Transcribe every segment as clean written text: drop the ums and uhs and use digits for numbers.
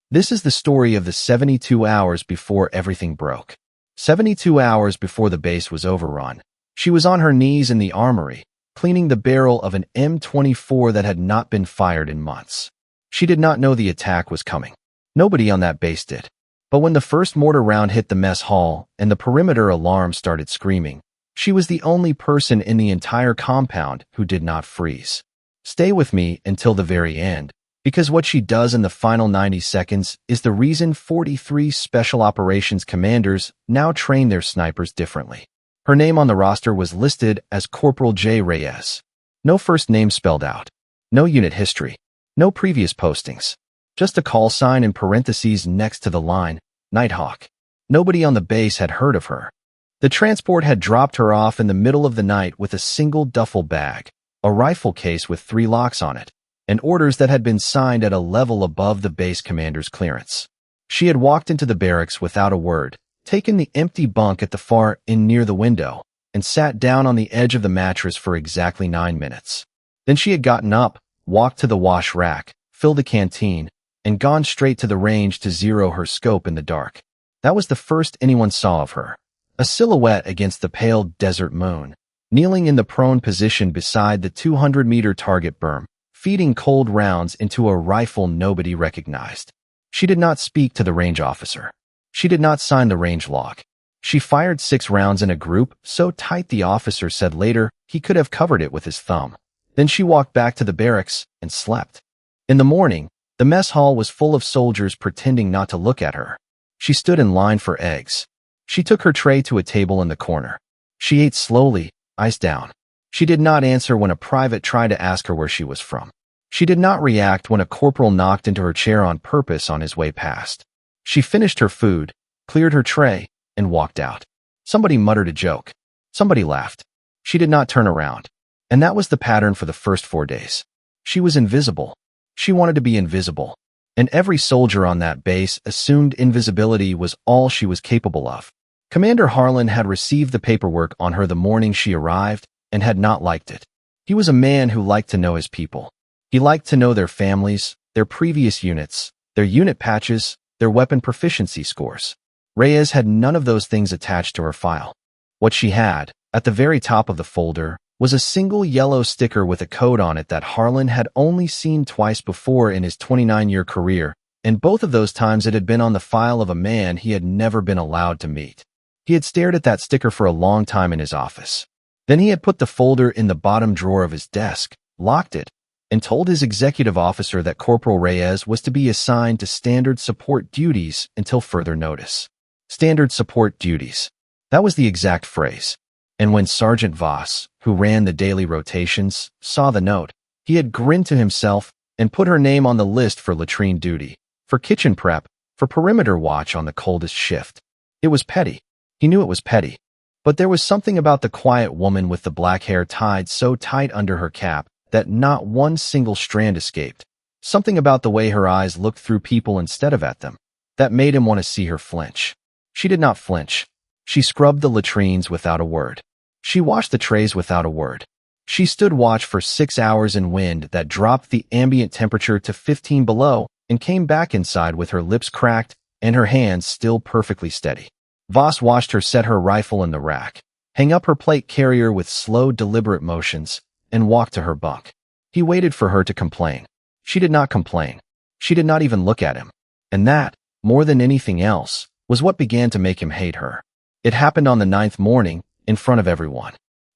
This is the story of the 72 hours before everything broke. 72 hours before the base was overrun. She was on her knees in the armory, cleaning the barrel of an M24 that had not been fired in months. She did not know the attack was coming. Nobody on that base did. But when the first mortar round hit the mess hall and the perimeter alarm started screaming, she was the only person in the entire compound who did not freeze. Stay with me until the very end, because what she does in the final 90 seconds is the reason 43 Special Operations commanders now train their snipers differently. Her name on the roster was listed as Corporal J. Reyes. No first name spelled out. No unit history. No previous postings. Just a call sign in parentheses next to the line, Nighthawk. Nobody on the base had heard of her. The transport had dropped her off in the middle of the night with a single duffel bag, a rifle case with 3 locks on it, and orders that had been signed at a level above the base commander's clearance. She had walked into the barracks without a word, taken the empty bunk at the far end near the window, and sat down on the edge of the mattress for exactly 9 minutes. Then she had gotten up, walked to the wash rack, filled the canteen, and gone straight to the range to zero her scope in the dark. That was the first anyone saw of her. A silhouette against the pale desert moon, kneeling in the prone position beside the 200-meter target berm, feeding cold rounds into a rifle nobody recognized. She did not speak to the range officer. She did not sign the range log. She fired 6 rounds in a group, so tight the officer said later he could have covered it with his thumb. Then she walked back to the barracks and slept. In the morning, the mess hall was full of soldiers pretending not to look at her. She stood in line for eggs. She took her tray to a table in the corner. She ate slowly, eyes down. She did not answer when a private tried to ask her where she was from. She did not react when a corporal knocked into her chair on purpose on his way past. She finished her food, cleared her tray, and walked out. Somebody muttered a joke. Somebody laughed. She did not turn around. And that was the pattern for the first 4 days. She was invisible. She wanted to be invisible. And every soldier on that base assumed invisibility was all she was capable of. Commander Harlan had received the paperwork on her the morning she arrived and had not liked it. He was a man who liked to know his people. He liked to know their families, their previous units, their unit patches, their weapon proficiency scores. Reyes had none of those things attached to her file. What she had, at the very top of the folder, was a single yellow sticker with a code on it that Harlan had only seen twice before in his 29-year career, and both of those times it had been on the file of a man he had never been allowed to meet. He had stared at that sticker for a long time in his office. Then he had put the folder in the bottom drawer of his desk, locked it, and told his executive officer that Corporal Reyes was to be assigned to standard support duties until further notice. Standard support duties. That was the exact phrase. And when Sergeant Voss, who ran the daily rotations, saw the note, he had grinned to himself and put her name on the list for latrine duty, for kitchen prep, for perimeter watch on the coldest shift. It was petty. He knew it was petty. But there was something about the quiet woman with the black hair tied so tight under her cap that not one single strand escaped. Something about the way her eyes looked through people instead of at them, that made him want to see her flinch. She did not flinch. She scrubbed the latrines without a word. She washed the trays without a word. She stood watch for 6 hours in wind that dropped the ambient temperature to 15 below and came back inside with her lips cracked and her hands still perfectly steady. Voss watched her set her rifle in the rack, hang up her plate carrier with slow, deliberate motions, and walk to her bunk. He waited for her to complain. She did not complain. She did not even look at him. And that, more than anything else, was what began to make him hate her. It happened on the 9th morning, in front of everyone.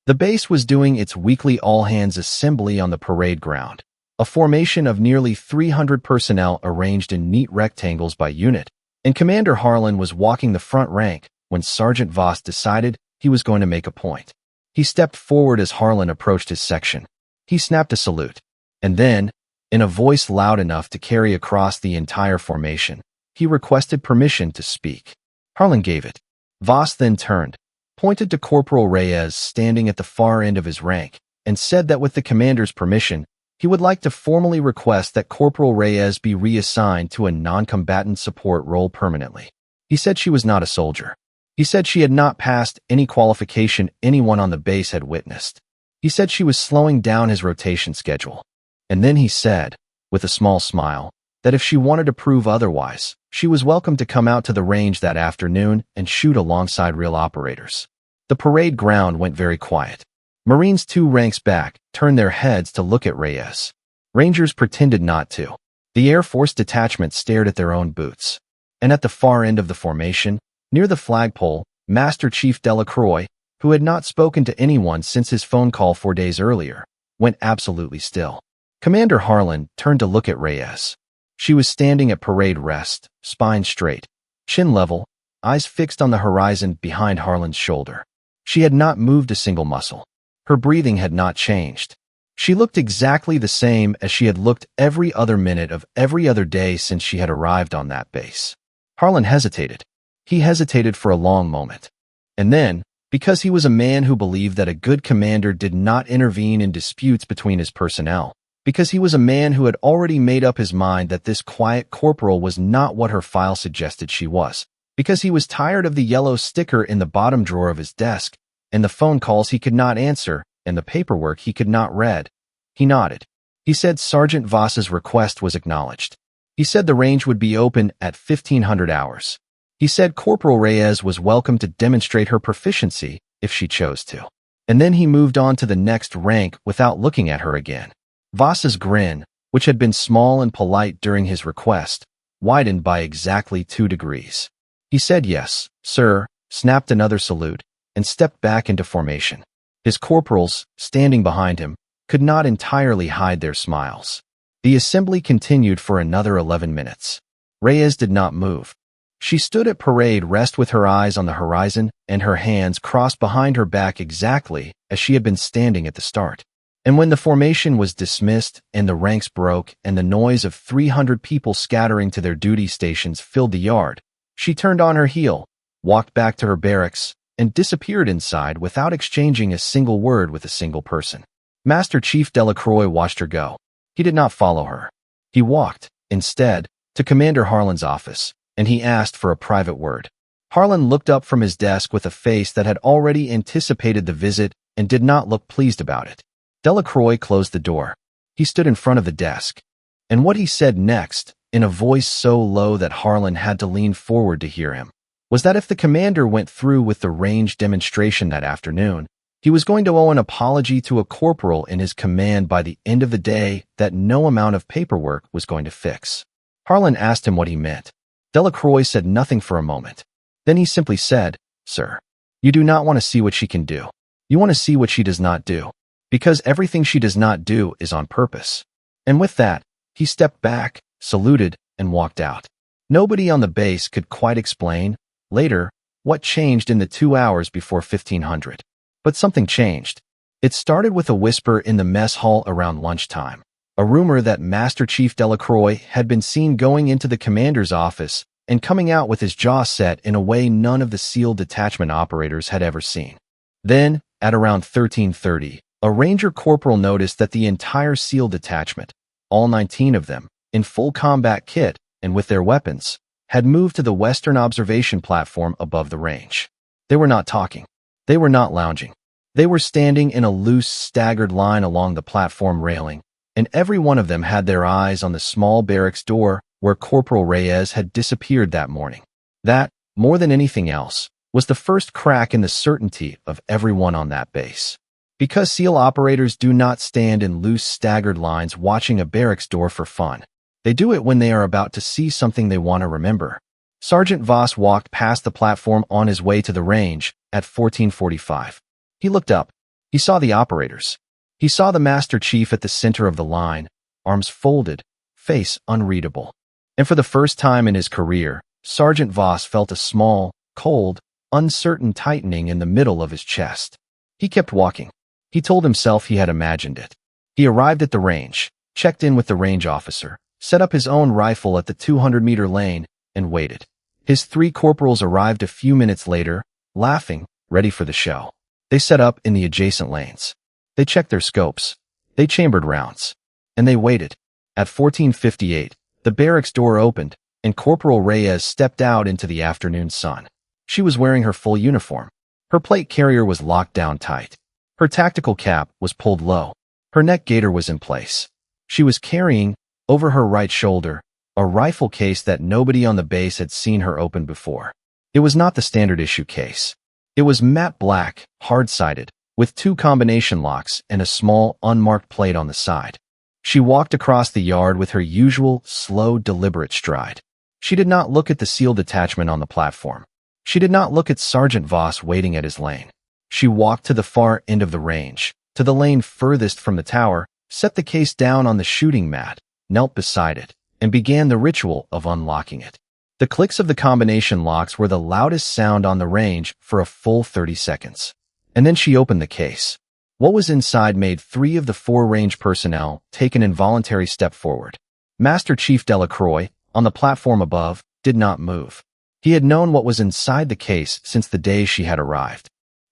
The base was doing its weekly all-hands assembly on the parade ground, a formation of nearly 300 personnel arranged in neat rectangles by unit, and Commander Harlan was walking the front rank when Sergeant Voss decided he was going to make a point. He stepped forward as Harlan approached his section. He snapped a salute, and then, in a voice loud enough to carry across the entire formation, he requested permission to speak. Harlan gave it. Voss then turned, pointed to Corporal Reyes standing at the far end of his rank, and said that with the commander's permission, he would like to formally request that Corporal Reyes be reassigned to a non-combatant support role permanently. He said she was not a soldier. He said she had not passed any qualification anyone on the base had witnessed. He said she was slowing down his rotation schedule. And then he said, with a small smile, that if she wanted to prove otherwise, she was welcome to come out to the range that afternoon and shoot alongside real operators. The parade ground went very quiet. Marines 2 ranks back turned their heads to look at Reyes. Rangers pretended not to. The Air Force detachment stared at their own boots. And at the far end of the formation, near the flagpole, Master Chief Delacroix, who had not spoken to anyone since his phone call 4 days earlier, went absolutely still. Commander Harlan turned to look at Reyes. She was standing at parade rest, spine straight, chin level, eyes fixed on the horizon behind Harlan's shoulder. She had not moved a single muscle. Her breathing had not changed. She looked exactly the same as she had looked every other minute of every other day since she had arrived on that base. Harlan hesitated. He hesitated for a long moment. And then, because he was a man who believed that a good commander did not intervene in disputes between his personnel, because he was a man who had already made up his mind that this quiet corporal was not what her file suggested she was, because he was tired of the yellow sticker in the bottom drawer of his desk, and the phone calls he could not answer, and the paperwork he could not read. He nodded. He said Sergeant Voss's request was acknowledged. He said the range would be open at 1500 hours. He said Corporal Reyes was welcome to demonstrate her proficiency if she chose to. And then he moved on to the next rank without looking at her again. Voss's grin, which had been small and polite during his request, widened by exactly 2 degrees. He said yes, sir, snapped another salute, and stepped back into formation. His corporals, standing behind him, could not entirely hide their smiles. The assembly continued for another 11 minutes. Reyes did not move. She stood at parade rest with her eyes on the horizon and her hands crossed behind her back exactly as she had been standing at the start. And when the formation was dismissed and the ranks broke and the noise of 300 people scattering to their duty stations filled the yard, she turned on her heel, walked back to her barracks, and disappeared inside without exchanging a single word with a single person. Master Chief Delacroix watched her go. He did not follow her. He walked, instead, to Commander Harlan's office, and he asked for a private word. Harlan looked up from his desk with a face that had already anticipated the visit and did not look pleased about it. Delacroix closed the door. He stood in front of the desk. And what he said next, in a voice so low that Harlan had to lean forward to hear him, was that if the commander went through with the range demonstration that afternoon, he was going to owe an apology to a corporal in his command by the end of the day that no amount of paperwork was going to fix. Harlan asked him what he meant. Delacroix said nothing for a moment. Then he simply said, "Sir, you do not want to see what she can do. You want to see what she does not do. Because everything she does not do is on purpose." And with that, he stepped back, saluted, and walked out. Nobody on the base could quite explain, later, what changed in the 2 hours before 1500. But something changed. It started with a whisper in the mess hall around lunchtime. A rumor that Master Chief Delacroix had been seen going into the commander's office and coming out with his jaw set in a way none of the SEAL detachment operators had ever seen. Then, at around 1330, a Ranger corporal noticed that the entire SEAL detachment, all 19 of them, in full combat kit and with their weapons, had moved to the western observation platform above the range. They were not talking. They were not lounging. They were standing in a loose, staggered line along the platform railing, and every one of them had their eyes on the small barracks door where Corporal Reyes had disappeared that morning. That, more than anything else, was the first crack in the certainty of everyone on that base. Because SEAL operators do not stand in loose, staggered lines watching a barracks door for fun. They do it when they are about to see something they want to remember. Sergeant Voss walked past the platform on his way to the range at 1445. He looked up. He saw the operators. He saw the Master Chief at the center of the line, arms folded, face unreadable. And for the first time in his career, Sergeant Voss felt a small, cold, uncertain tightening in the middle of his chest. He kept walking. He told himself he had imagined it. He arrived at the range, checked in with the range officer, set up his own rifle at the 200-meter lane, and waited. His 3 corporals arrived a few minutes later, laughing, ready for the show. They set up in the adjacent lanes. They checked their scopes. They chambered rounds. And they waited. At 1458, the barracks door opened, and Corporal Reyes stepped out into the afternoon sun. She was wearing her full uniform. Her plate carrier was locked down tight. Her tactical cap was pulled low. Her neck gaiter was in place. She was carrying, over her right shoulder, a rifle case that nobody on the base had seen her open before. It was not the standard issue case. It was matte black, hard-sided, with 2 combination locks and a small, unmarked plate on the side. She walked across the yard with her usual, slow, deliberate stride. She did not look at the sealed attachment on the platform. She did not look at Sergeant Voss waiting at his lane. She walked to the far end of the range, to the lane furthest from the tower, set the case down on the shooting mat, knelt beside it, and began the ritual of unlocking it. The clicks of the combination locks were the loudest sound on the range for a full 30 seconds. And then she opened the case. What was inside made 3 of the 4 range personnel take an involuntary step forward. Master Chief Delacroix, on the platform above, did not move. He had known what was inside the case since the day she had arrived.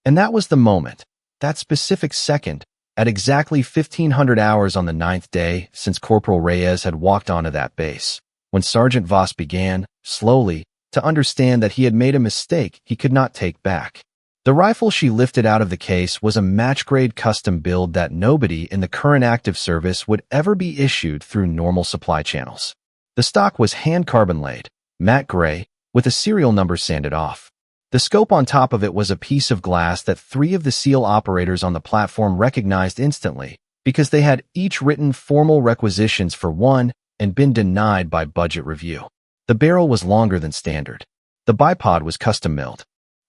And that was the moment, that specific second, at exactly 1500 hours on the 9th day since Corporal Reyes had walked onto that base, when Sergeant Voss began, slowly, to understand that he had made a mistake he could not take back. The rifle she lifted out of the case was a match-grade custom build that nobody in the current active service would ever be issued through normal supply channels. The stock was hand-carbon laid, matte gray, with a serial number sanded off. The scope on top of it was a piece of glass that 3 of the SEAL operators on the platform recognized instantly, because they had each written formal requisitions for one and been denied by budget review. The barrel was longer than standard. The bipod was custom milled.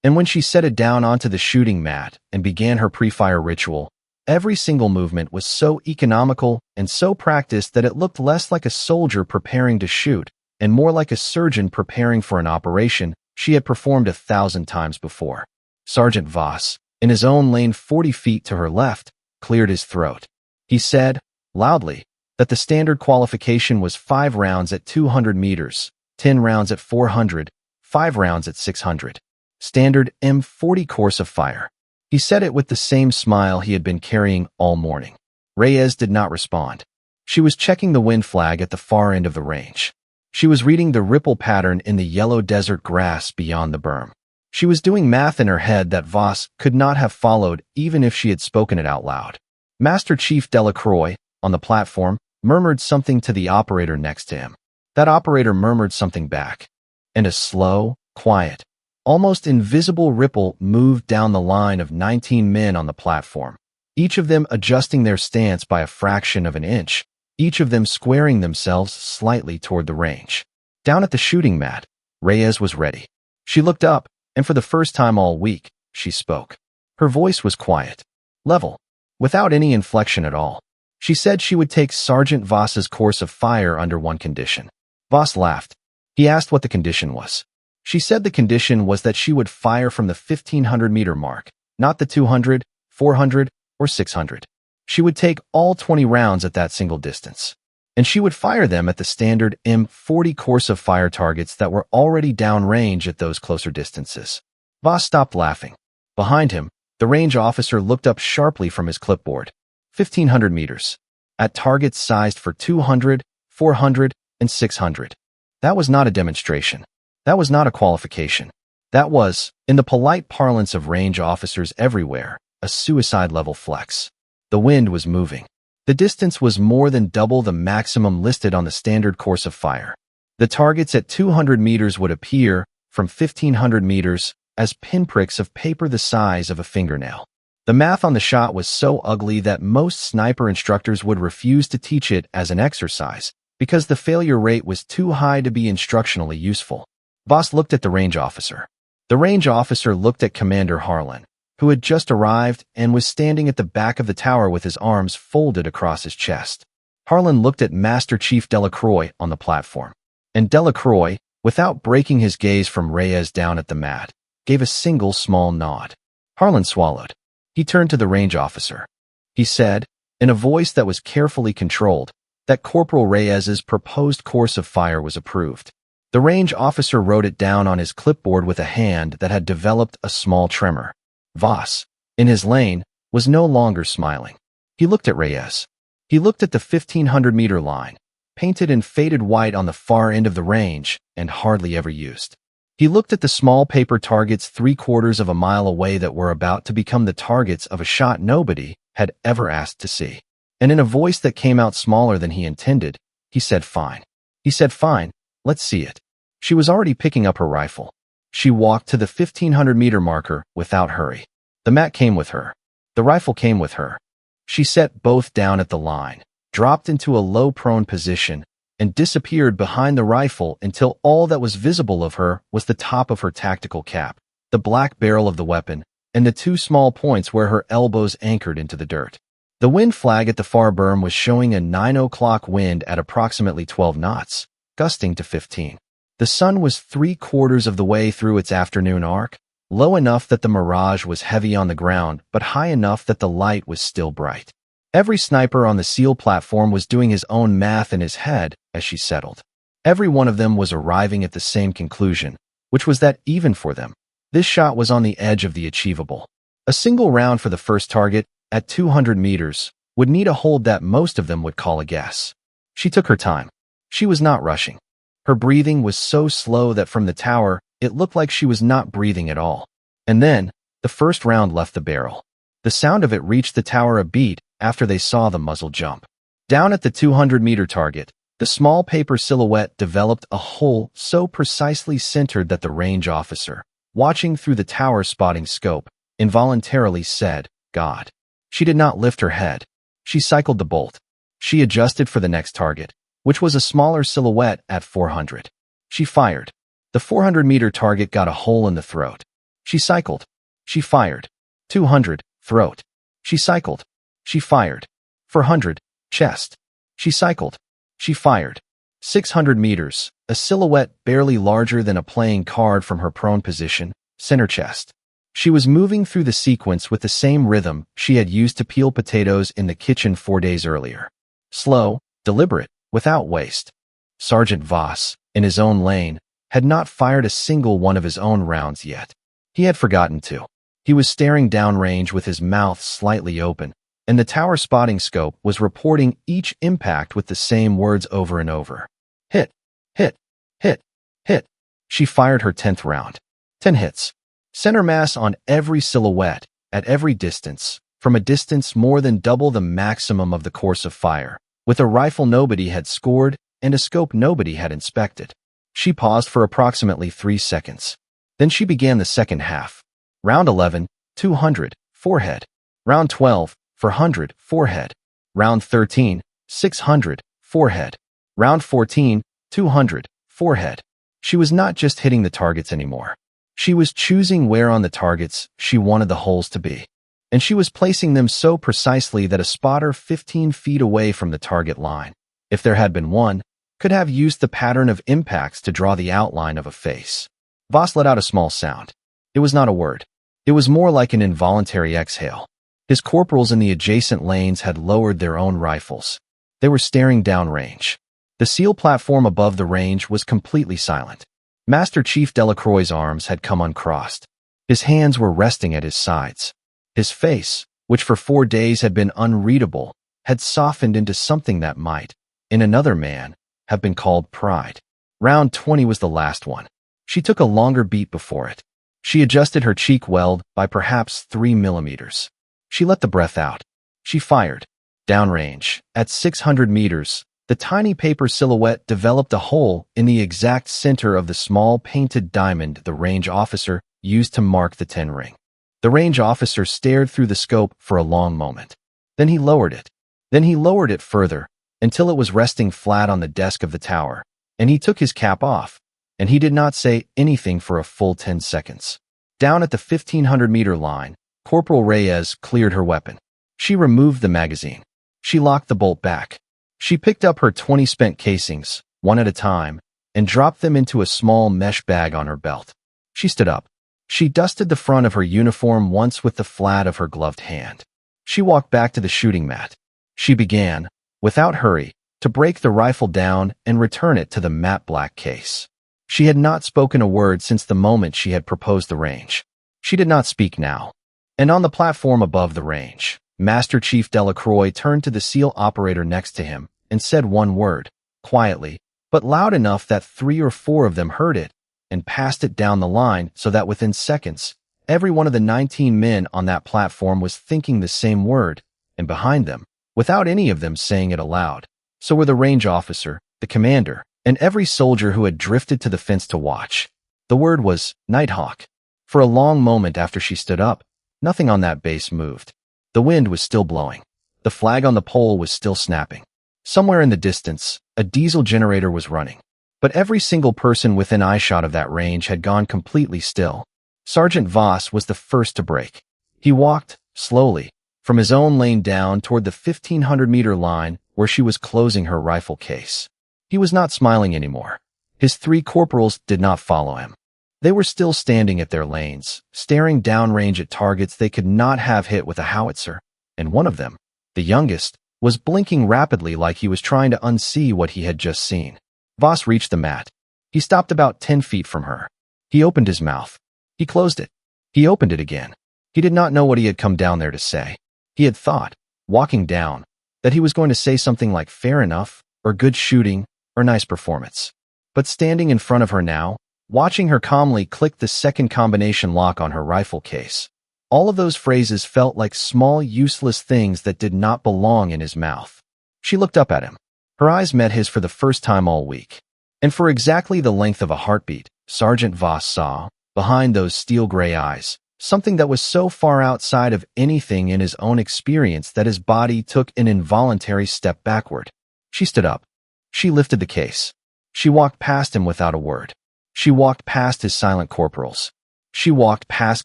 And when she set it down onto the shooting mat and began her pre-fire ritual, every single movement was so economical and so practiced that it looked less like a soldier preparing to shoot and more like a surgeon preparing for an operation she had performed 1,000 times before. Sergeant Voss, in his own lane 40 feet to her left, cleared his throat. He said, loudly, that the standard qualification was 5 rounds at 200 meters, 10 rounds at 400, 5 rounds at 600. Standard M40 course of fire. He said it with the same smile he had been carrying all morning. Reyes did not respond. She was checking the wind flag at the far end of the range. She was reading the ripple pattern in the yellow desert grass beyond the berm. She was doing math in her head that Voss could not have followed even if she had spoken it out loud. Master Chief Delacroix, on the platform, murmured something to the operator next to him. That operator murmured something back. And a slow, quiet, almost invisible ripple moved down the line of 19 men on the platform, each of them adjusting their stance by a fraction of an inch, each of them squaring themselves slightly toward the range. Down at the shooting mat, Reyes was ready. She looked up, and for the first time all week, she spoke. Her voice was quiet, level, without any inflection at all. She said she would take Sergeant Voss's course of fire under one condition. Voss laughed. He asked what the condition was. She said the condition was that she would fire from the 1500-meter mark, not the 200, 400, or 600. She would take all 20 rounds at that single distance. And she would fire them at the standard M40 course of fire targets that were already downrange at those closer distances. Voss stopped laughing. Behind him, the range officer looked up sharply from his clipboard. 1500 meters. At targets sized for 200, 400, and 600. That was not a demonstration. That was not a qualification. That was, in the polite parlance of range officers everywhere, a suicide-level flex. The wind was moving. The distance was more than double the maximum listed on the standard course of fire. The targets at 200 meters would appear, from 1500 meters, as pinpricks of paper the size of a fingernail. The math on the shot was so ugly that most sniper instructors would refuse to teach it as an exercise, because the failure rate was too high to be instructionally useful. Voss looked at the range officer. The range officer looked at Commander Harlan, who had just arrived and was standing at the back of the tower with his arms folded across his chest. Harlan looked at Master Chief Delacroix on the platform. And Delacroix, without breaking his gaze from Reyes down at the mat, gave a single small nod. Harlan swallowed. He turned to the range officer. He said, in a voice that was carefully controlled, that Corporal Reyes's proposed course of fire was approved. The range officer wrote it down on his clipboard with a hand that had developed a small tremor. Voss, in his lane, was no longer smiling. He looked at Reyes. He looked at the 1500-meter line, painted in faded white on the far end of the range and hardly ever used. He looked at the small paper targets 3/4 of a mile away that were about to become the targets of a shot nobody had ever asked to see. And in a voice that came out smaller than he intended, he said, "Fine. He said, "Fine, let's see it." She was already picking up her rifle. She walked to the 1500-meter marker without hurry. The mat came with her. The rifle came with her. She set both down at the line, dropped into a low prone position, and disappeared behind the rifle until all that was visible of her was the top of her tactical cap, the black barrel of the weapon, and the two small points where her elbows anchored into the dirt. The wind flag at the far berm was showing a 9 o'clock wind at approximately 12 knots, gusting to 15. The sun was 3/4 of the way through its afternoon arc, low enough that the mirage was heavy on the ground, but high enough that the light was still bright. Every sniper on the SEAL platform was doing his own math in his head as she settled. Every one of them was arriving at the same conclusion, which was that even for them, this shot was on the edge of the achievable. A single round for the first target, at 200 meters, would need a hold that most of them would call a guess. She took her time. She was not rushing. Her breathing was so slow that from the tower, it looked like she was not breathing at all. And then, the first round left the barrel. The sound of it reached the tower a beat after they saw the muzzle jump. Down at the 200-meter target, the small paper silhouette developed a hole so precisely centered that the range officer, watching through the tower spotting scope, involuntarily said, "God." She did not lift her head. She cycled the bolt. She adjusted for the next target, which was a smaller silhouette at 400. She fired. The 400-meter target got a hole in the throat. She cycled. She fired. 200, throat. She cycled. She fired. 400, chest. She cycled. She fired. 600 meters, a silhouette barely larger than a playing card from her prone position, center chest. She was moving through the sequence with the same rhythm she had used to peel potatoes in the kitchen 4 days earlier. Slow, deliberate, without waste. Sergeant Voss, in his own lane, had not fired a single one of his own rounds yet. He had forgotten to. He was staring downrange with his mouth slightly open, and the tower spotting scope was reporting each impact with the same words over and over. Hit, hit, hit, hit. She fired her 10th round. 10 hits. Center mass on every silhouette, at every distance, from a distance more than double the maximum of the course of fire, with a rifle nobody had scored and a scope nobody had inspected. She paused for approximately 3 seconds. Then she began the second half. Round 11, 200, forehead. Round 12, 400, forehead. Round 13, 600, forehead. Round 14, 200, forehead. She was not just hitting the targets anymore. She was choosing where on the targets she wanted the holes to be. And she was placing them so precisely that a spotter 15 feet away from the target line, if there had been one, could have used the pattern of impacts to draw the outline of a face. Voss let out a small sound. It was not a word. It was more like an involuntary exhale. His corporals in the adjacent lanes had lowered their own rifles. They were staring downrange. The SEAL platform above the range was completely silent. Master Chief Delacroix's arms had come uncrossed. His hands were resting at his sides. His face, which for 4 days had been unreadable, had softened into something that might, in another man, have been called pride. Round 20 was the last one. She took a longer beat before it. She adjusted her cheek weld by perhaps 3 millimeters. She let the breath out. She fired. Downrange, at 600 meters, the tiny paper silhouette developed a hole in the exact center of the small painted diamond the range officer used to mark the 10 ring. The range officer stared through the scope for a long moment. Then he lowered it. Then he lowered it further, until it was resting flat on the desk of the tower, and he took his cap off, and he did not say anything for a full 10 seconds. Down at the 1500-meter line, Corporal Reyes cleared her weapon. She removed the magazine. She locked the bolt back. She picked up her 20 spent casings, one at a time, and dropped them into a small mesh bag on her belt. She stood up. She dusted the front of her uniform once with the flat of her gloved hand. She walked back to the shooting mat. She began, without hurry, to break the rifle down and return it to the matte black case. She had not spoken a word since the moment she had proposed the range. She did not speak now. And on the platform above the range, Master Chief Delacroix turned to the SEAL operator next to him and said one word, quietly, but loud enough that 3 or 4 of them heard it, and passed it down the line so that within seconds, every one of the 19 men on that platform was thinking the same word, and behind them, without any of them saying it aloud, so were the range officer, the commander, and every soldier who had drifted to the fence to watch. The word was Nighthawk. For a long moment after she stood up, nothing on that base moved. The wind was still blowing. The flag on the pole was still snapping. Somewhere in the distance, a diesel generator was running. But every single person within eyeshot of that range had gone completely still. Sergeant Voss was the first to break. He walked, slowly, from his own lane down toward the 1,500-meter line where she was closing her rifle case. He was not smiling anymore. His 3 corporals did not follow him. They were still standing at their lanes, staring downrange at targets they could not have hit with a howitzer, and one of them, the youngest, was blinking rapidly like he was trying to unsee what he had just seen. Voss reached the mat. He stopped about 10 feet from her. He opened his mouth. He closed it. He opened it again. He did not know what he had come down there to say. He had thought, walking down, that he was going to say something like fair enough, or good shooting, or nice performance. But standing in front of her now, watching her calmly click the second combination lock on her rifle case, all of those phrases felt like small, useless things that did not belong in his mouth. She looked up at him. Her eyes met his for the first time all week. And for exactly the length of a heartbeat, Sergeant Voss saw, behind those steel-gray eyes, something that was so far outside of anything in his own experience that his body took an involuntary step backward. She stood up. She lifted the case. She walked past him without a word. She walked past his silent corporals. She walked past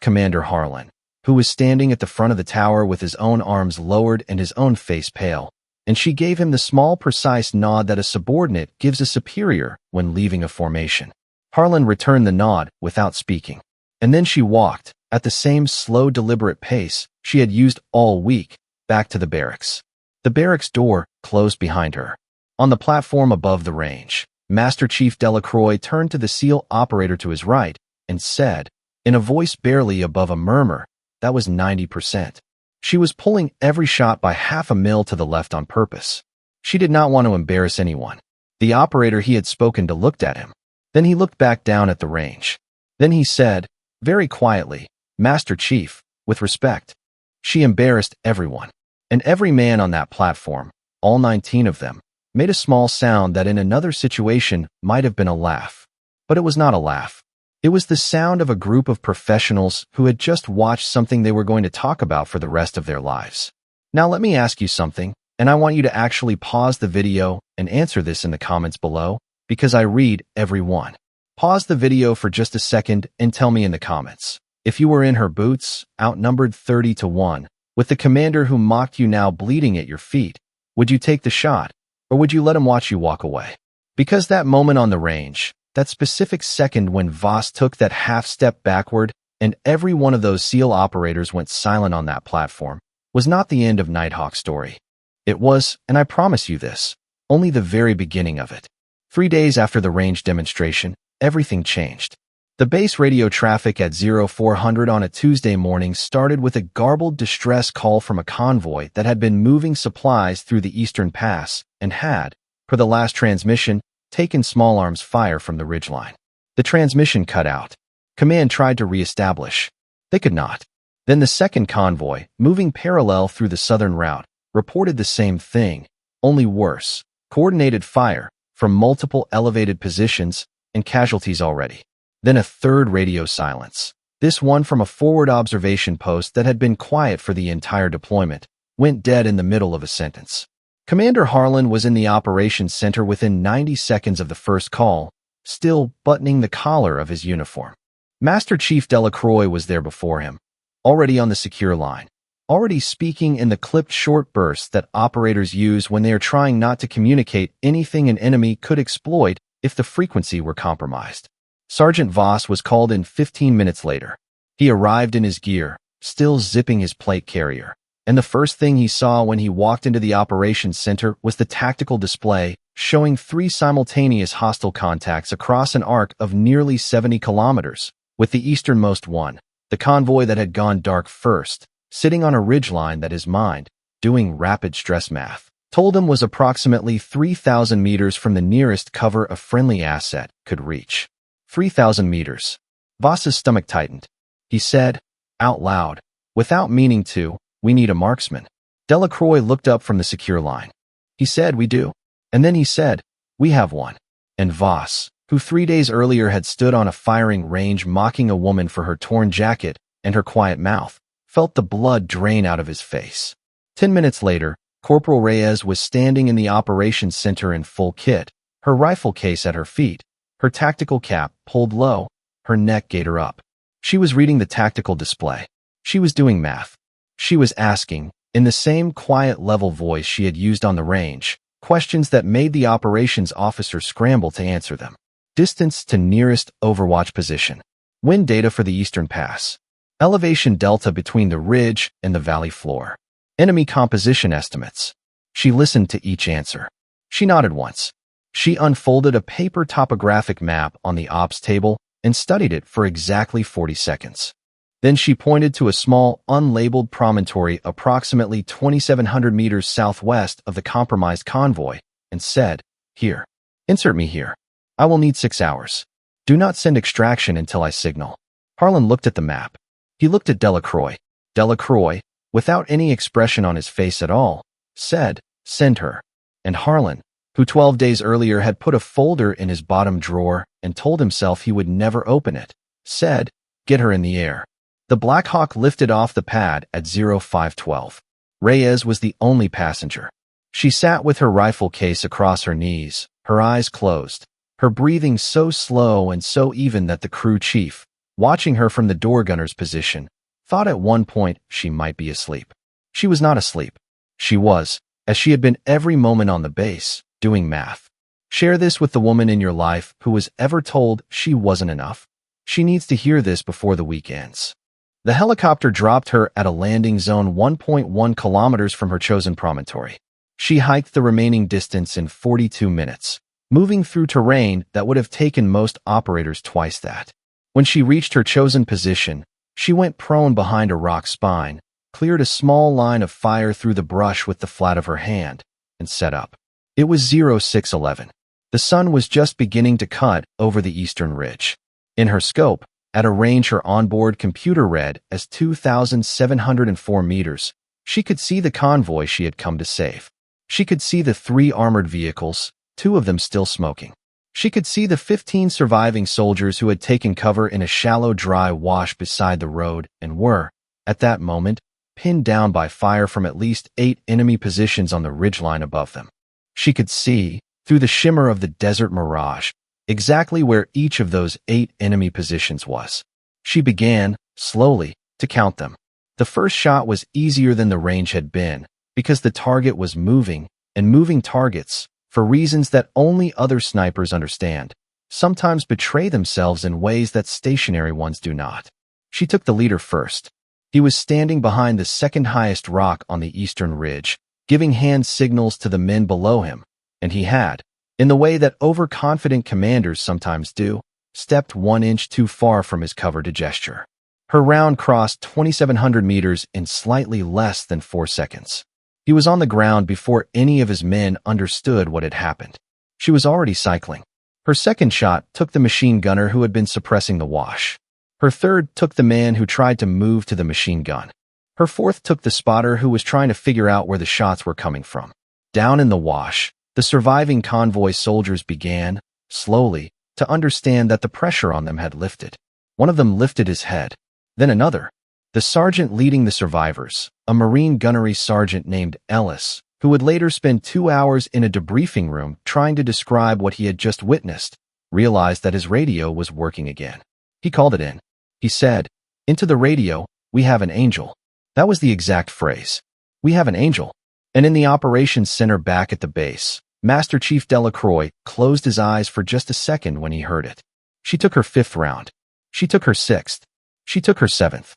Commander Harlan, who was standing at the front of the tower with his own arms lowered and his own face pale, and she gave him the small, precise nod that a subordinate gives a superior when leaving a formation. Harlan returned the nod without speaking, and then she walked, at the same slow, deliberate pace she had used all week, back to the barracks. The barracks door closed behind her. On the platform above the range, Master Chief Delacroix turned to the SEAL operator to his right and said, in a voice barely above a murmur, that was 90%. She was pulling every shot by half a mil to the left on purpose. She did not want to embarrass anyone. The operator he had spoken to looked at him. Then he looked back down at the range. Then he said, very quietly, Master Chief, with respect. She embarrassed everyone. And every man on that platform, all 19 of them, made a small sound that in another situation might have been a laugh. But it was not a laugh. It was the sound of a group of professionals who had just watched something they were going to talk about for the rest of their lives. Now let me ask you something, and I want you to actually pause the video and answer this in the comments below, because I read every one. Pause the video for just a second and tell me in the comments. If you were in her boots, outnumbered 30-1, with the commander who mocked you now bleeding at your feet, would you take the shot? Or would you let him watch you walk away? Because that moment on the range, that specific second when Voss took that half step backward and every one of those SEAL operators went silent on that platform, was not the end of Nighthawk's story. It was, and I promise you this, only the very beginning of it. 3 days after the range demonstration, everything changed. The base radio traffic at 0400 on a Tuesday morning started with a garbled distress call from a convoy that had been moving supplies through the Eastern Pass and had, per the last transmission, taken small arms fire from the ridgeline. The transmission cut out. Command tried to re-establish. They could not. Then the second convoy, moving parallel through the southern route, reported the same thing, only worse. Coordinated fire from multiple elevated positions and casualties already. Then a third radio silence. This one from a forward observation post that had been quiet for the entire deployment, went dead in the middle of a sentence. Commander Harlan was in the operations center within 90 seconds of the first call, still buttoning the collar of his uniform. Master Chief Delacroix was there before him, already on the secure line, already speaking in the clipped short bursts that operators use when they are trying not to communicate anything an enemy could exploit if the frequency were compromised. Sergeant Voss was called in 15 minutes later. He arrived in his gear, still zipping his plate carrier, and the first thing he saw when he walked into the operations center was the tactical display showing 3 simultaneous hostile contacts across an arc of nearly 70 kilometers, with the easternmost one, the convoy that had gone dark first, sitting on a ridgeline that his mind, doing rapid stress math, told him was approximately 3,000 meters from the nearest cover a friendly asset could reach. 3,000 meters. Voss's stomach tightened. He said, out loud, without meaning to, we need a marksman. Delacroix looked up from the secure line. He said, we do. And then he said, we have one. and Voss, who 3 days earlier had stood on a firing range mocking a woman for her torn jacket and her quiet mouth, felt the blood drain out of his face. 10 minutes later, Corporal Reyes was standing in the operations center in full kit, her rifle case at her feet, her tactical cap pulled low, her neck gaiter up. She was reading the tactical display. She was doing math. She was asking, in the same quiet level voice she had used on the range, questions that made the operations officer scramble to answer them. Distance to nearest overwatch position. Wind data for the eastern pass. Elevation delta between the ridge and the valley floor. Enemy composition estimates. She listened to each answer. She nodded once. She unfolded a paper topographic map on the ops table and studied it for exactly 40 seconds. Then she pointed to a small, unlabeled promontory approximately 2,700 meters southwest of the compromised convoy and said, "Here. Insert me here. I will need 6 hours. Do not send extraction until I signal." Harlan looked at the map. He looked at Delacroix. Delacroix, without any expression on his face at all, said, "Send her." And Harlan, who 12 days earlier had put a folder in his bottom drawer and told himself he would never open it, said, "Get her in the air." The Black Hawk lifted off the pad at 0512. Reyes was the only passenger. She sat with her rifle case across her knees, her eyes closed, her breathing so slow and so even that the crew chief, watching her from the door gunner's position, thought at one point she might be asleep. She was not asleep. She was, as she had been every moment on the base, doing math. Share this with the woman in your life who was ever told she wasn't enough. She needs to hear this before the week ends. The helicopter dropped her at a landing zone 1.1 kilometers from her chosen promontory. She hiked the remaining distance in 42 minutes, moving through terrain that would have taken most operators twice that. When she reached her chosen position, she went prone behind a rock spine, cleared a small line of fire through the brush with the flat of her hand, and set up. It was 0611. The sun was just beginning to cut over the eastern ridge. In her scope, at a range her onboard computer read as 2,704 meters, she could see the convoy she had come to save. She could see the 3 armored vehicles, 2 of them still smoking. She could see the 15 surviving soldiers who had taken cover in a shallow dry wash beside the road and were, at that moment, pinned down by fire from at least 8 enemy positions on the ridgeline above them. She could see, through the shimmer of the desert mirage, exactly where each of those 8 enemy positions was. She began, slowly, to count them. The first shot was easier than the range had been, because the target was moving, and moving targets, for reasons that only other snipers understand, sometimes betray themselves in ways that stationary ones do not. She took the leader first. He was standing behind the second highest rock on the eastern ridge, giving hand signals to the men below him, and he had, in the way that overconfident commanders sometimes do, stepped 1 inch too far from his cover to gesture. Her round crossed 2,700 meters in slightly less than 4 seconds. He was on the ground before any of his men understood what had happened. She was already cycling. Her second shot took the machine gunner who had been suppressing the wash. Her third took the man who tried to move to the machine gun. Her fourth took the spotter who was trying to figure out where the shots were coming from. Down in the wash, the surviving convoy soldiers began, slowly, to understand that the pressure on them had lifted. One of them lifted his head. Then another. The sergeant leading the survivors, a Marine gunnery sergeant named Ellis, who would later spend 2 hours in a debriefing room trying to describe what he had just witnessed, realized that his radio was working again. He called it in. He said, "Into the radio, we have an angel." That was the exact phrase. "We have an angel." And in the operations center back at the base, Master Chief Delacroix closed his eyes for just a second when he heard it. She took her 5th round. She took her 6th. She took her 7th.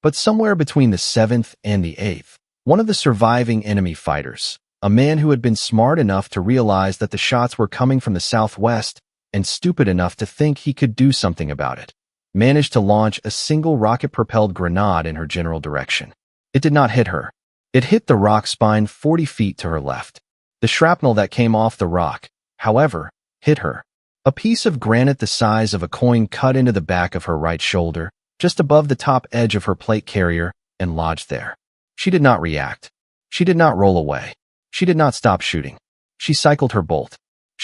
But somewhere between the 7th and the 8th, one of the surviving enemy fighters, a man who had been smart enough to realize that the shots were coming from the southwest and stupid enough to think he could do something about it, managed to launch a single rocket-propelled grenade in her general direction. It did not hit her. It hit the rock spine 40 feet to her left. The shrapnel that came off the rock, however, hit her. A piece of granite the size of a coin cut into the back of her right shoulder, just above the top edge of her plate carrier, and lodged there. She did not react. She did not roll away. She did not stop shooting. She cycled her bolt.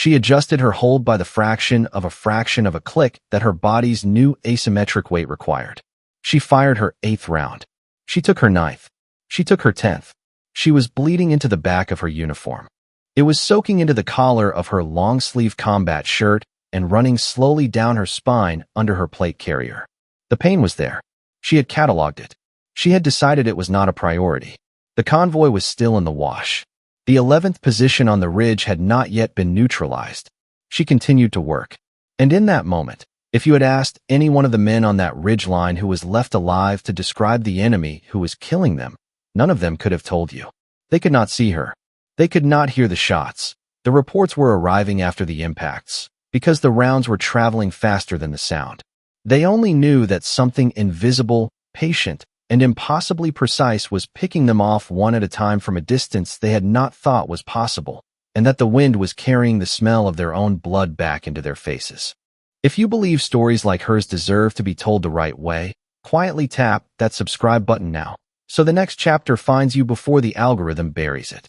She adjusted her hold by the fraction of a click that her body's new asymmetric weight required. She fired her 8th round. She took her 9th. She took her 10th. She was bleeding into the back of her uniform. It was soaking into the collar of her long-sleeve combat shirt and running slowly down her spine under her plate carrier. The pain was there. She had cataloged it. She had decided it was not a priority. The convoy was still in the wash. The 11th position on the ridge had not yet been neutralized. She continued to work. And in that moment, if you had asked any one of the men on that ridge line who was left alive to describe the enemy who was killing them, none of them could have told you. They could not see her. They could not hear the shots. The reports were arriving after the impacts, because the rounds were traveling faster than the sound. They only knew that something invisible, patient, and impossibly precise was picking them off one at a time from a distance they had not thought was possible, and that the wind was carrying the smell of their own blood back into their faces. If you believe stories like hers deserve to be told the right way, quietly tap that subscribe button now, so the next chapter finds you before the algorithm buries it.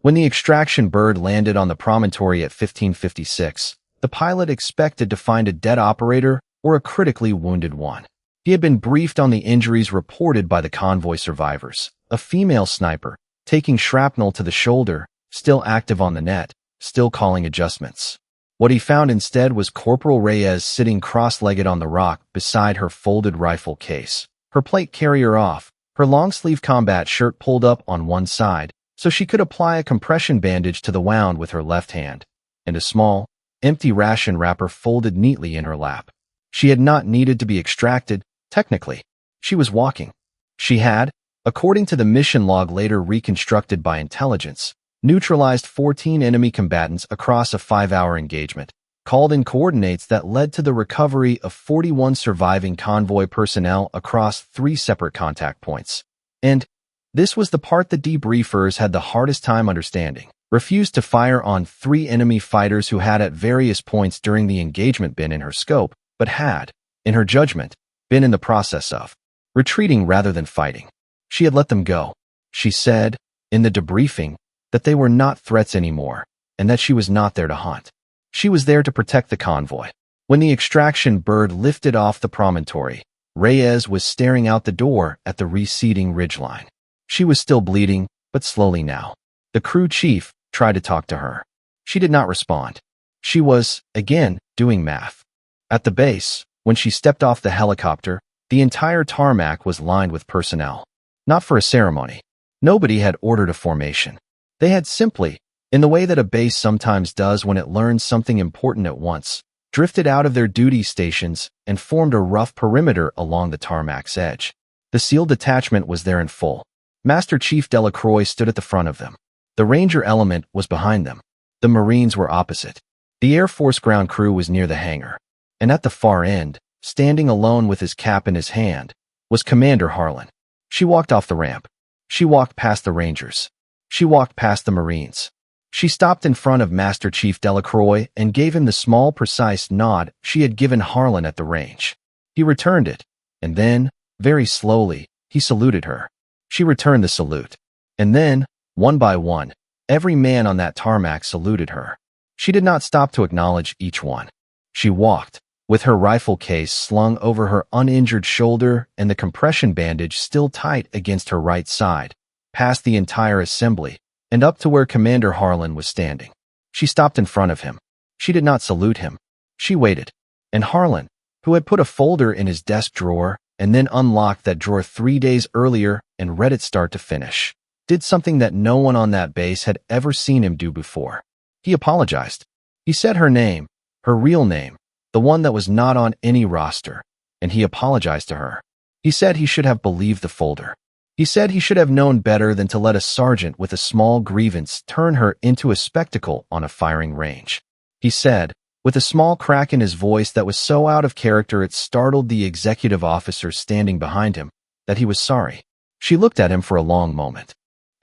When the extraction bird landed on the promontory at 1556, the pilot expected to find a dead operator or a critically wounded one. He had been briefed on the injuries reported by the convoy survivors, a female sniper, taking shrapnel to the shoulder, still active on the net, still calling adjustments. What he found instead was Corporal Reyes sitting cross-legged on the rock beside her folded rifle case, her plate carrier off, her long-sleeve combat shirt pulled up on one side, so she could apply a compression bandage to the wound with her left hand, and a small, empty ration wrapper folded neatly in her lap. She had not needed to be extracted, technically. She was walking. She had, according to the mission log later reconstructed by intelligence, neutralized 14 enemy combatants across a 5-hour engagement, called in coordinates that led to the recovery of 41 surviving convoy personnel across 3 separate contact points. And this was the part the debriefers had the hardest time understanding. Refused to fire on 3 enemy fighters who had at various points during the engagement been in her scope, but had, in her judgment, been in the process of retreating rather than fighting. She had let them go. She said, in the debriefing, that they were not threats anymore, and that she was not there to hunt. She was there to protect the convoy. When the extraction bird lifted off the promontory, Reyes was staring out the door at the receding ridgeline. She was still bleeding, but slowly now. The crew chief tried to talk to her. She did not respond. She was, again, doing math. At the base, when she stepped off the helicopter, the entire tarmac was lined with personnel. Not for a ceremony. Nobody had ordered a formation. They had simply, in the way that a base sometimes does when it learns something important at once, drifted out of their duty stations and formed a rough perimeter along the tarmac's edge. The SEAL detachment was there in full. Master Chief Delacroix stood at the front of them. The Ranger element was behind them. The Marines were opposite. The Air Force ground crew was near the hangar. And at the far end, standing alone with his cap in his hand, was Commander Harlan. She walked off the ramp. She walked past the Rangers. She walked past the Marines. She stopped in front of Master Chief Delacroix and gave him the small, precise nod she had given Harlan at the range. He returned it, and then, very slowly, he saluted her. She returned the salute. And then, one by one, every man on that tarmac saluted her. She did not stop to acknowledge each one. She walked, with her rifle case slung over her uninjured shoulder and the compression bandage still tight against her right side, past the entire assembly, and up to where Commander Harlan was standing. She stopped in front of him. She did not salute him. She waited. And Harlan, who had put a folder in his desk drawer and then unlocked that drawer 3 days earlier and read it start to finish, did something that no one on that base had ever seen him do before. He apologized. He said her name, her real name, the one that was not on any roster, and he apologized to her. He said he should have believed the folder. He said he should have known better than to let a sergeant with a small grievance turn her into a spectacle on a firing range. He said, with a small crack in his voice that was so out of character it startled the executive officer standing behind him, that he was sorry. She looked at him for a long moment.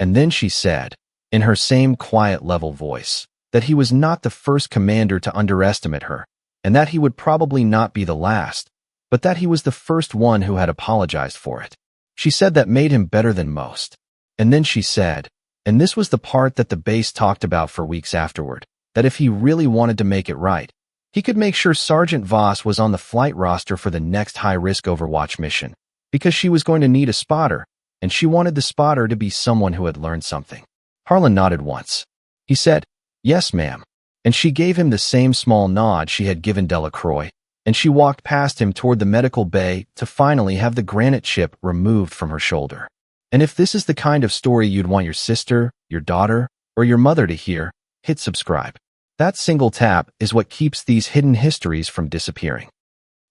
And then she said, in her same quiet level voice, that he was not the first commander to underestimate her, and that he would probably not be the last, but that he was the first one who had apologized for it. She said that made him better than most. And then she said, and this was the part that the base talked about for weeks afterward, that if he really wanted to make it right, he could make sure Sergeant Voss was on the flight roster for the next high-risk Overwatch mission, because she was going to need a spotter, and she wanted the spotter to be someone who had learned something. Harlan nodded once. He said, "Yes, ma'am." And she gave him the same small nod she had given Delacroix, and she walked past him toward the medical bay to finally have the granite chip removed from her shoulder. And if this is the kind of story you'd want your sister, your daughter, or your mother to hear, hit subscribe. That single tap is what keeps these hidden histories from disappearing.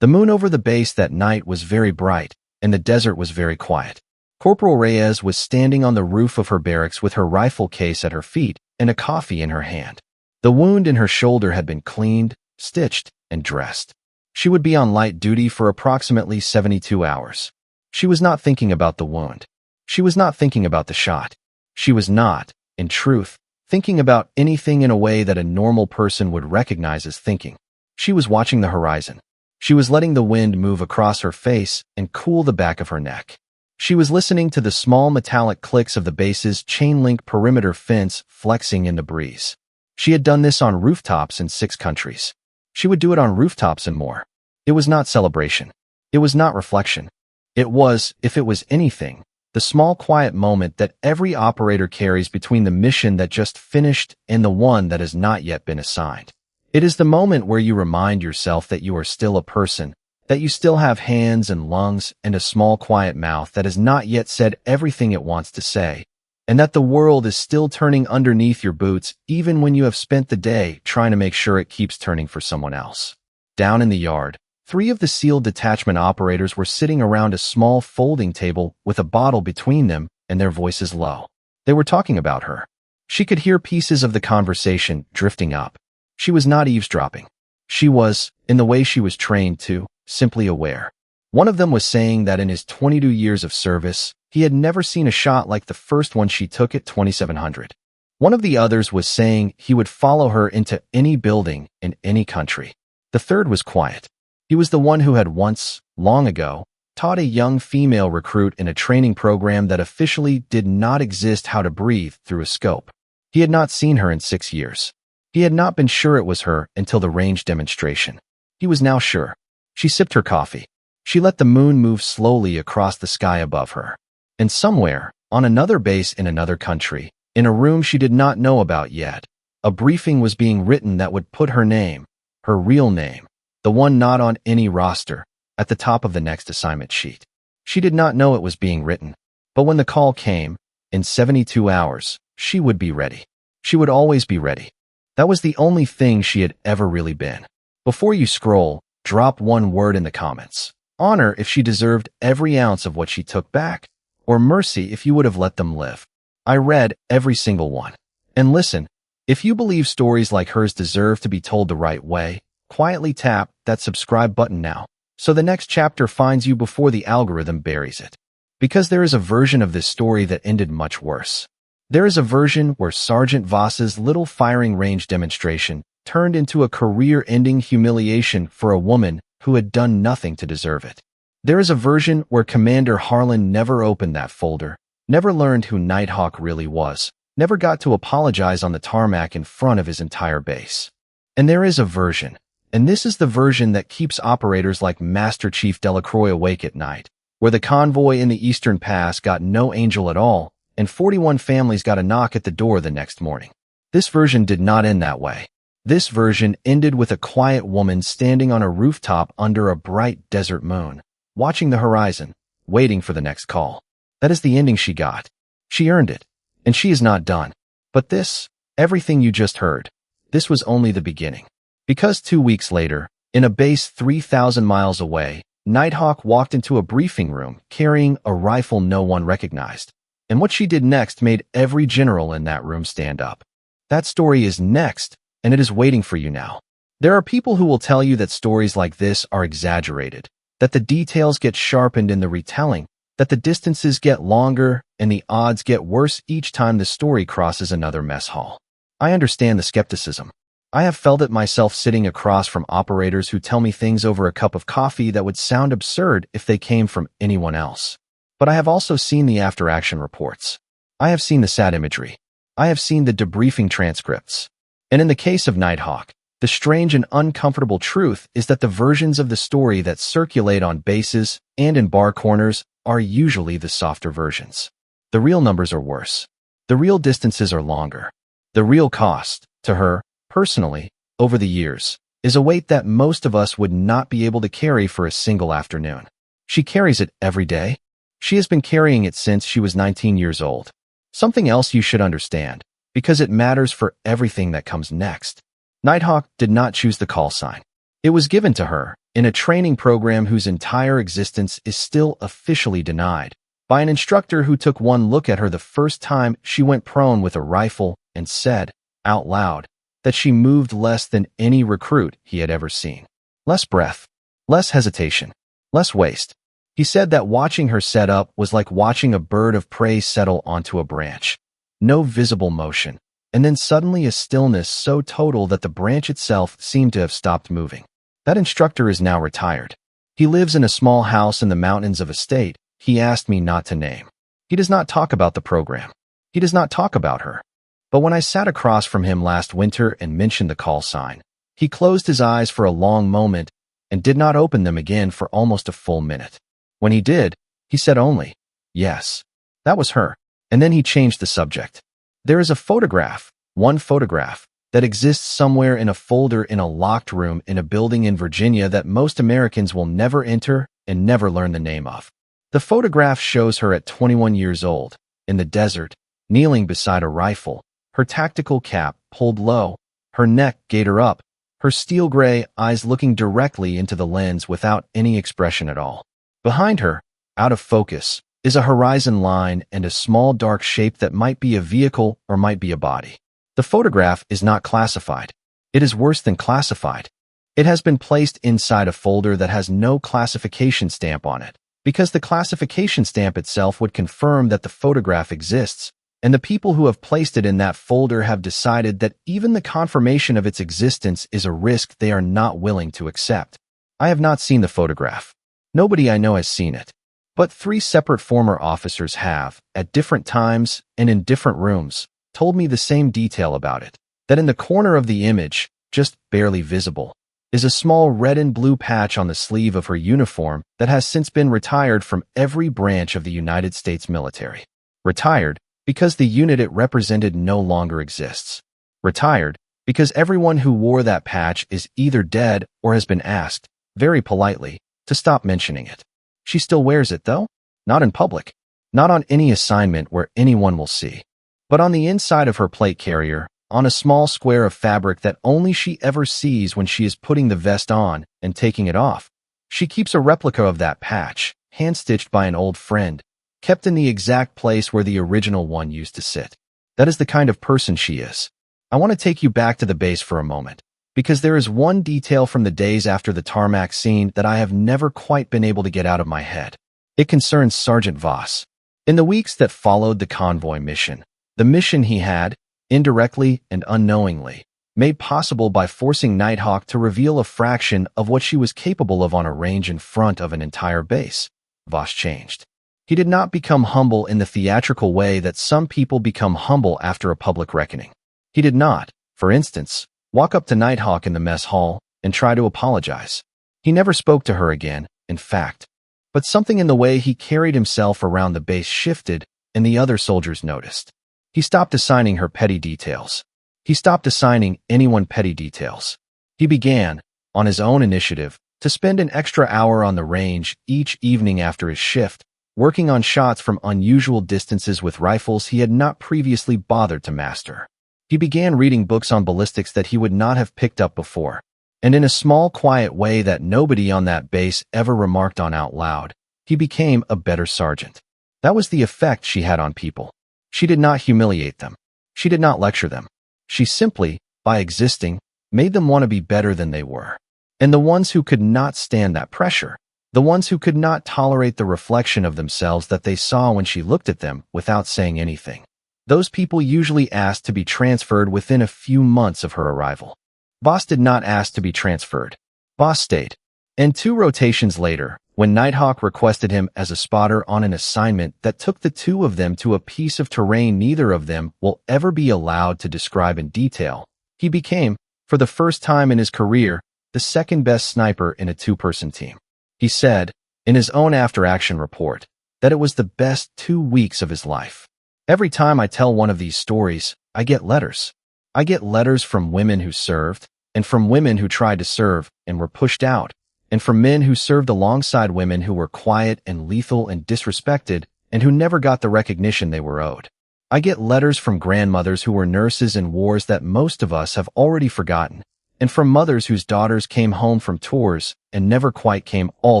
The moon over the base that night was very bright, and the desert was very quiet. Corporal Reyes was standing on the roof of her barracks with her rifle case at her feet and a coffee in her hand. The wound in her shoulder had been cleaned, stitched, and dressed. She would be on light duty for approximately 72 hours. She was not thinking about the wound. She was not thinking about the shot. She was not, in truth, thinking about anything in a way that a normal person would recognize as thinking. She was watching the horizon. She was letting the wind move across her face and cool the back of her neck. She was listening to the small metallic clicks of the base's chain-link perimeter fence flexing in the breeze. She had done this on rooftops in 6 countries. She would do it on rooftops and more. It was not celebration. It was not reflection. It was, if it was anything, the small quiet moment that every operator carries between the mission that just finished and the one that has not yet been assigned. It is the moment where you remind yourself that you are still a person, that you still have hands and lungs and a small quiet mouth that has not yet said everything it wants to say, and that the world is still turning underneath your boots even when you have spent the day trying to make sure it keeps turning for someone else. Down in the yard, 3 of the SEAL detachment operators were sitting around a small folding table with a bottle between them and their voices low. They were talking about her. She could hear pieces of the conversation drifting up. She was not eavesdropping. She was, in the way she was trained to, simply aware. One of them was saying that in his 22 years of service, he had never seen a shot like the first one she took at 2700. One of the others was saying he would follow her into any building in any country. The third was quiet. He was the one who had once, long ago, taught a young female recruit in a training program that officially did not exist how to breathe through a scope. He had not seen her in 6 years. He had not been sure it was her until the range demonstration. He was now sure. She sipped her coffee. She let the moon move slowly across the sky above her. And somewhere, on another base in another country, in a room she did not know about yet, a briefing was being written that would put her name, her real name, the one not on any roster, at the top of the next assignment sheet. She did not know it was being written, but when the call came, in 72 hours, she would be ready. She would always be ready. That was the only thing she had ever really been. Before you scroll, drop one word in the comments. Honor if she deserved every ounce of what she took back, or mercy if you would have let them live. I read every single one. And listen, if you believe stories like hers deserve to be told the right way, quietly tap that subscribe button now, so the next chapter finds you before the algorithm buries it. Because there is a version of this story that ended much worse. There is a version where Sergeant Voss's little firing range demonstration turned into a career-ending humiliation for a woman who had done nothing to deserve it. There is a version where Commander Harlan never opened that folder, never learned who Nighthawk really was, never got to apologize on the tarmac in front of his entire base. And there is a version, and this is the version that keeps operators like Master Chief Delacroix awake at night, where the convoy in the Eastern Pass got no angel at all, and 41 families got a knock at the door the next morning. This version did not end that way. This version ended with a quiet woman standing on a rooftop under a bright desert moon, watching the horizon, waiting for the next call. That is the ending she got. She earned it, and she is not done. But this, everything you just heard, this was only the beginning. Because 2 weeks later, in a base 3,000 miles away, Nighthawk walked into a briefing room carrying a rifle no one recognized. And what she did next made every general in that room stand up. That story is next, and it is waiting for you now. There are people who will tell you that stories like this are exaggerated, that the details get sharpened in the retelling, that the distances get longer and the odds get worse each time the story crosses another mess hall. I understand the skepticism. I have felt it myself sitting across from operators who tell me things over a cup of coffee that would sound absurd if they came from anyone else. But I have also seen the after-action reports. I have seen the sad imagery. I have seen the debriefing transcripts. And in the case of Nighthawk, the strange and uncomfortable truth is that the versions of the story that circulate on bases and in bar corners are usually the softer versions. The real numbers are worse. The real distances are longer. The real cost, to her, personally, over the years, is a weight that most of us would not be able to carry for a single afternoon. She carries it every day. She has been carrying it since she was 19 years old. Something else you should understand, because it matters for everything that comes next. Nighthawk did not choose the call sign. It was given to her, in a training program whose entire existence is still officially denied, by an instructor who took one look at her the first time she went prone with a rifle and said, out loud, that she moved less than any recruit he had ever seen. Less breath, less hesitation, less waste. He said that watching her set up was like watching a bird of prey settle onto a branch. No visible motion, and then suddenly a stillness so total that the branch itself seemed to have stopped moving. That instructor is now retired. He lives in a small house in the mountains of a state he asked me not to name. He does not talk about the program. He does not talk about her. But when I sat across from him last winter and mentioned the call sign, he closed his eyes for a long moment and did not open them again for almost a full minute. When he did, he said only, yes, that was her. And then he changed the subject. There is a photograph, one photograph, that exists somewhere in a folder in a locked room in a building in Virginia that most Americans will never enter and never learn the name of. The photograph shows her at 21 years old, in the desert, kneeling beside a rifle, her tactical cap pulled low, her neck gaiter up, her steel gray eyes looking directly into the lens without any expression at all. Behind her, out of focus, is a horizon line and a small dark shape that might be a vehicle or might be a body. The photograph is not classified. It is worse than classified. It has been placed inside a folder that has no classification stamp on it, because the classification stamp itself would confirm that the photograph exists, and the people who have placed it in that folder have decided that even the confirmation of its existence is a risk they are not willing to accept. I have not seen the photograph. Nobody I know has seen it. But 3 separate former officers have, at different times and in different rooms, told me the same detail about it, that in the corner of the image, just barely visible, is a small red and blue patch on the sleeve of her uniform that has since been retired from every branch of the United States military. Retired because the unit it represented no longer exists. Retired because everyone who wore that patch is either dead or has been asked, very politely, to stop mentioning it. She still wears it, though? Not in public. Not on any assignment where anyone will see. But on the inside of her plate carrier, on a small square of fabric that only she ever sees when she is putting the vest on and taking it off, she keeps a replica of that patch, hand-stitched by an old friend, kept in the exact place where the original one used to sit. That is the kind of person she is. I want to take you back to the base for a moment, because there is one detail from the days after the tarmac scene that I have never quite been able to get out of my head. It concerns Sergeant Voss. In the weeks that followed the convoy mission, the mission he had, indirectly and unknowingly, made possible by forcing Nighthawk to reveal a fraction of what she was capable of on a range in front of an entire base, Voss changed. He did not become humble in the theatrical way that some people become humble after a public reckoning. He did not, for instance, walk up to Nighthawk in the mess hall and try to apologize. He never spoke to her again, in fact. But something in the way he carried himself around the base shifted, and the other soldiers noticed. He stopped assigning her petty details. He stopped assigning anyone petty details. He began, on his own initiative, to spend an extra hour on the range each evening after his shift, working on shots from unusual distances with rifles he had not previously bothered to master. He began reading books on ballistics that he would not have picked up before, and in a small, quiet way that nobody on that base ever remarked on out loud, he became a better sergeant. That was the effect she had on people. She did not humiliate them. She did not lecture them. She simply, by existing, made them want to be better than they were. And the ones who could not stand that pressure, the ones who could not tolerate the reflection of themselves that they saw when she looked at them without saying anything, those people usually asked to be transferred within a few months of her arrival. Voss did not ask to be transferred. Voss stayed. And 2 rotations later, when Nighthawk requested him as a spotter on an assignment that took the 2 of them to a piece of terrain neither of them will ever be allowed to describe in detail, He became, for the first time in his career, the second-best sniper in a two-person team. He said, in his own after-action report, that it was the best 2 weeks of his life. Every time I tell one of these stories, I get letters. I get letters from women who served, and from women who tried to serve and were pushed out, and from men who served alongside women who were quiet and lethal and disrespected and who never got the recognition they were owed. I get letters from grandmothers who were nurses in wars that most of us have already forgotten, and from mothers whose daughters came home from tours and never quite came all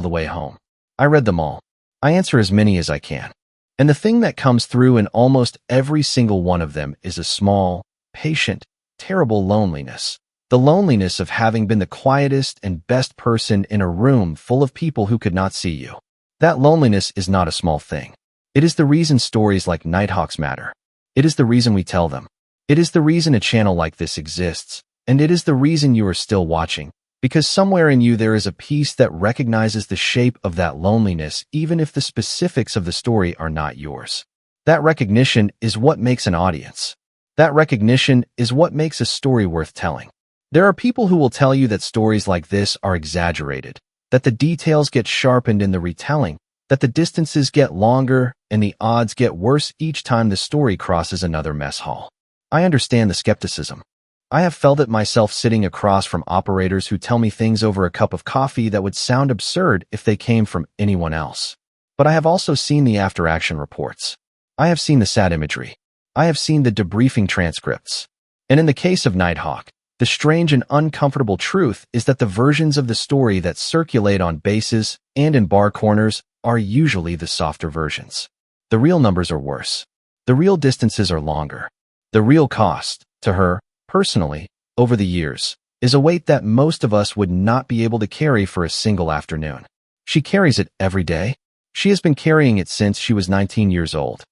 the way home. I read them all. I answer as many as I can. And the thing that comes through in almost every single one of them is a small, patient, terrible loneliness. The loneliness of having been the quietest and best person in a room full of people who could not see you. That loneliness is not a small thing. It is the reason stories like Nighthawks matter. It is the reason we tell them. It is the reason a channel like this exists, and it is the reason you are still watching, because somewhere in you there is a piece that recognizes the shape of that loneliness even if the specifics of the story are not yours. That recognition is what makes an audience. That recognition is what makes a story worth telling. There are people who will tell you that stories like this are exaggerated, that the details get sharpened in the retelling, that the distances get longer and the odds get worse each time the story crosses another mess hall. I understand the skepticism. I have felt it myself sitting across from operators who tell me things over a cup of coffee that would sound absurd if they came from anyone else. But I have also seen the after-action reports. I have seen the sad imagery. I have seen the debriefing transcripts. And in the case of Nighthawk, the strange and uncomfortable truth is that the versions of the story that circulate on bases and in bar corners are usually the softer versions. The real numbers are worse. The real distances are longer. The real cost, to her, personally, over the years, is a weight that most of us would not be able to carry for a single afternoon. She carries it every day. She has been carrying it since she was 19 years old.